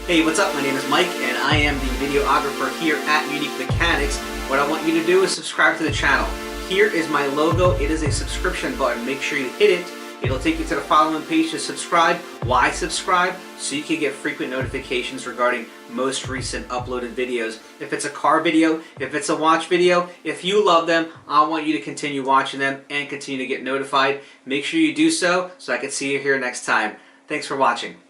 Hey, what's up? My name is Mike and I am the videographer here at Unique Mechanics. What I want you to do is subscribe to the channel. Here is my logo. It is a subscription button. Make sure you hit it. It'll take you to the following page to subscribe. Why subscribe? So you can get frequent notifications regarding most recent uploaded videos. If it's a car video, if it's a watch video, if you love them, I want you to continue watching them and continue to get notified. Make sure you do so I can see you here next time. Thanks for watching.